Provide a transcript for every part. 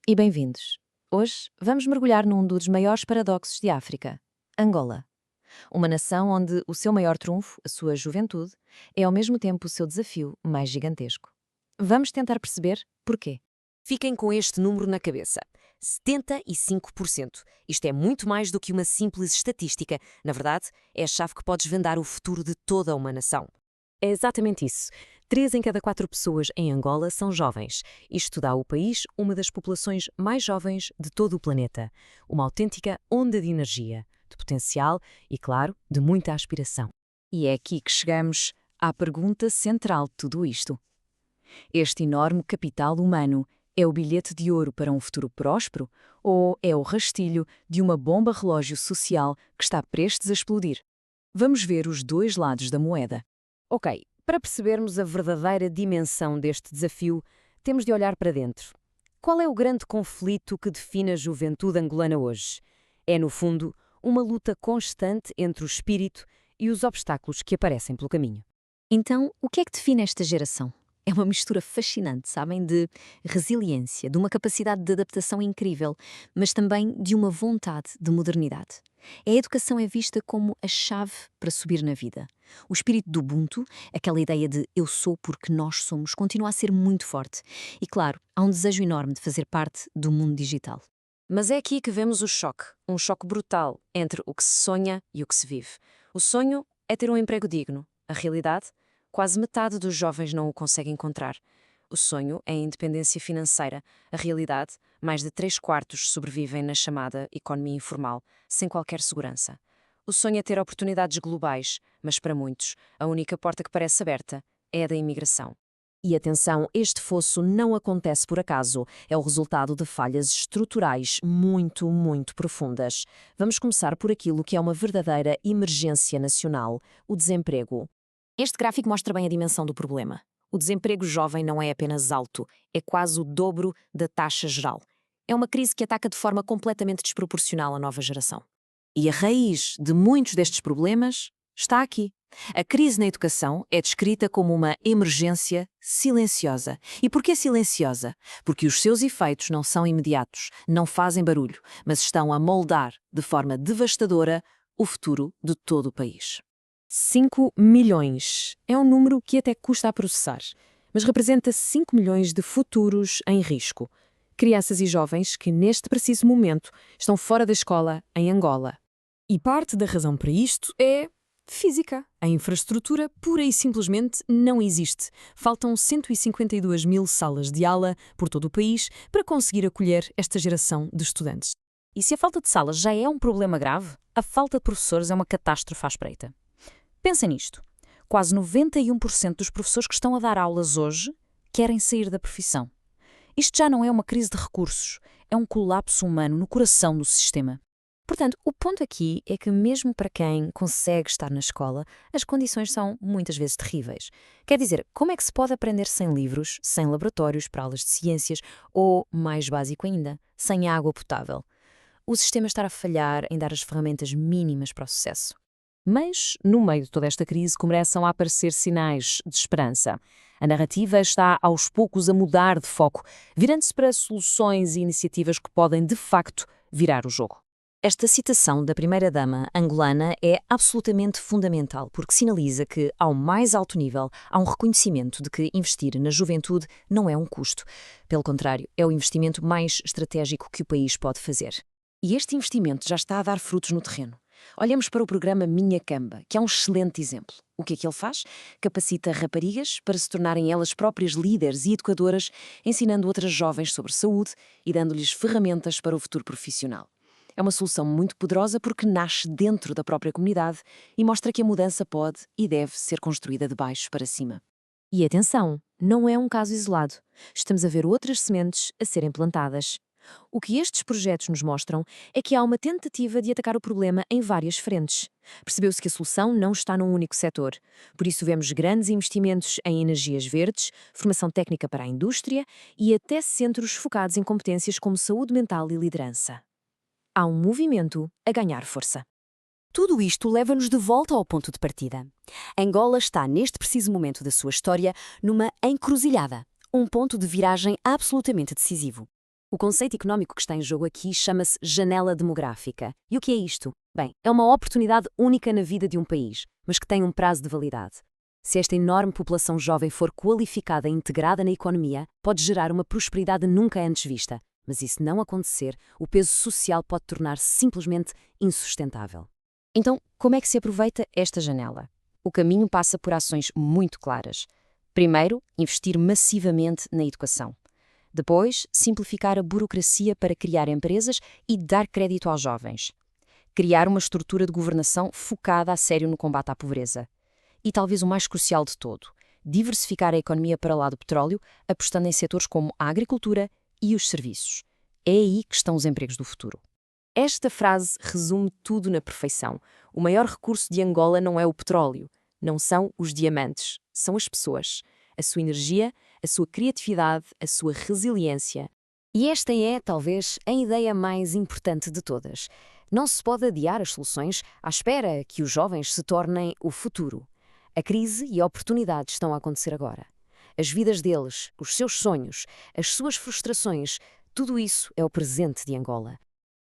E bem-vindos. Hoje vamos mergulhar num dos maiores paradoxos de África, Angola. Uma nação onde o seu maior trunfo, a sua juventude, é ao mesmo tempo o seu desafio mais gigantesco. Vamos tentar perceber porquê. Fiquem com este número na cabeça. 75%. Isto é muito mais do que uma simples estatística. Na verdade, é a chave que pode desvendar o futuro de toda uma nação. É exatamente isso. 3 em cada 4 pessoas em Angola são jovens. Isto dá ao país uma das populações mais jovens de todo o planeta. Uma autêntica onda de energia, de potencial e, claro, de muita aspiração. E é aqui que chegamos à pergunta central de tudo isto. Este enorme capital humano é o bilhete de ouro para um futuro próspero ou é o rastilho de uma bomba relógio social que está prestes a explodir? Vamos ver os dois lados da moeda. Ok, para percebermos a verdadeira dimensão deste desafio, temos de olhar para dentro. Qual é o grande conflito que define a juventude angolana hoje? É, no fundo, uma luta constante entre o espírito e os obstáculos que aparecem pelo caminho. Então, o que é que define esta geração? É uma mistura fascinante, sabem, de resiliência, de uma capacidade de adaptação incrível, mas também de uma vontade de modernidade. A educação é vista como a chave para subir na vida. O espírito do Ubuntu, aquela ideia de eu sou porque nós somos, continua a ser muito forte. E claro, há um desejo enorme de fazer parte do mundo digital. Mas é aqui que vemos o choque, um choque brutal entre o que se sonha e o que se vive. O sonho é ter um emprego digno. A realidade? Quase metade dos jovens não o consegue encontrar. O sonho é a independência financeira. A realidade? Mais de 3/4 sobrevivem na chamada economia informal, sem qualquer segurança. O sonho é ter oportunidades globais, mas para muitos, a única porta que parece aberta é a da imigração. E atenção, este fosso não acontece por acaso, é o resultado de falhas estruturais muito, muito profundas. Vamos começar por aquilo que é uma verdadeira emergência nacional: o desemprego. Este gráfico mostra bem a dimensão do problema. O desemprego jovem não é apenas alto, é quase o dobro da taxa geral. É uma crise que ataca de forma completamente desproporcional a nova geração. E a raiz de muitos destes problemas está aqui. A crise na educação é descrita como uma emergência silenciosa. E por que silenciosa? Porque os seus efeitos não são imediatos, não fazem barulho, mas estão a moldar de forma devastadora o futuro de todo o país. 5 milhões é um número que até custa a processar, mas representa 5 milhões de futuros em risco. Crianças e jovens que, neste preciso momento, estão fora da escola em Angola. E parte da razão para isto é física. A infraestrutura pura e simplesmente não existe. Faltam 152 mil salas de aula por todo o país para conseguir acolher esta geração de estudantes. E se a falta de salas já é um problema grave, a falta de professores é uma catástrofe à espreita. Pensem nisto. Quase 91% dos professores que estão a dar aulas hoje querem sair da profissão. Isto já não é uma crise de recursos, é um colapso humano no coração do sistema. Portanto, o ponto aqui é que mesmo para quem consegue estar na escola, as condições são muitas vezes terríveis. Quer dizer, como é que se pode aprender sem livros, sem laboratórios para aulas de ciências ou, mais básico ainda, sem água potável? O sistema está a falhar em dar as ferramentas mínimas para o sucesso. Mas, no meio de toda esta crise, começam a aparecer sinais de esperança. A narrativa está, aos poucos, a mudar de foco, virando-se para soluções e iniciativas que podem, de facto, virar o jogo. Esta citação da primeira-dama angolana é absolutamente fundamental, porque sinaliza que, ao mais alto nível, há um reconhecimento de que investir na juventude não é um custo. Pelo contrário, é o investimento mais estratégico que o país pode fazer. E este investimento já está a dar frutos no terreno. Olhamos para o programa Minha Camba, que é um excelente exemplo. O que é que ele faz? Capacita raparigas para se tornarem elas próprias líderes e educadoras, ensinando outras jovens sobre saúde e dando-lhes ferramentas para o futuro profissional. É uma solução muito poderosa porque nasce dentro da própria comunidade e mostra que a mudança pode e deve ser construída de baixo para cima. E atenção, não é um caso isolado. Estamos a ver outras sementes a serem plantadas. O que estes projetos nos mostram é que há uma tentativa de atacar o problema em várias frentes. Percebeu-se que a solução não está num único setor. Por isso vemos grandes investimentos em energias verdes, formação técnica para a indústria e até centros focados em competências como saúde mental e liderança. Há um movimento a ganhar força. Tudo isto leva-nos de volta ao ponto de partida. Angola está, neste preciso momento da sua história, numa encruzilhada, um ponto de viragem absolutamente decisivo. O conceito económico que está em jogo aqui chama-se janela demográfica. E o que é isto? Bem, é uma oportunidade única na vida de um país, mas que tem um prazo de validade. Se esta enorme população jovem for qualificada e integrada na economia, pode gerar uma prosperidade nunca antes vista. Mas se isso não acontecer, o peso social pode tornar-se simplesmente insustentável. Então, como é que se aproveita esta janela? O caminho passa por ações muito claras. Primeiro, investir massivamente na educação. Depois, simplificar a burocracia para criar empresas e dar crédito aos jovens. Criar uma estrutura de governação focada a sério no combate à pobreza. E talvez o mais crucial de todo, diversificar a economia para lá do petróleo, apostando em setores como a agricultura e os serviços. É aí que estão os empregos do futuro. Esta frase resume tudo na perfeição. O maior recurso de Angola não é o petróleo, não são os diamantes, são as pessoas. A sua energia, a sua criatividade, a sua resiliência. E esta é, talvez, a ideia mais importante de todas. Não se pode adiar as soluções à espera que os jovens se tornem o futuro. A crise e a oportunidade estão a acontecer agora. As vidas deles, os seus sonhos, as suas frustrações, tudo isso é o presente de Angola.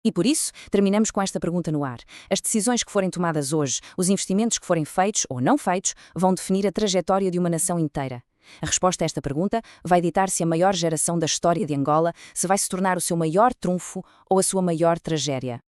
E por isso, terminamos com esta pergunta no ar. As decisões que forem tomadas hoje, os investimentos que forem feitos ou não feitos, vão definir a trajetória de uma nação inteira. A resposta a esta pergunta vai ditar se a maior geração da história de Angola se vai se tornar o seu maior trunfo ou a sua maior tragédia.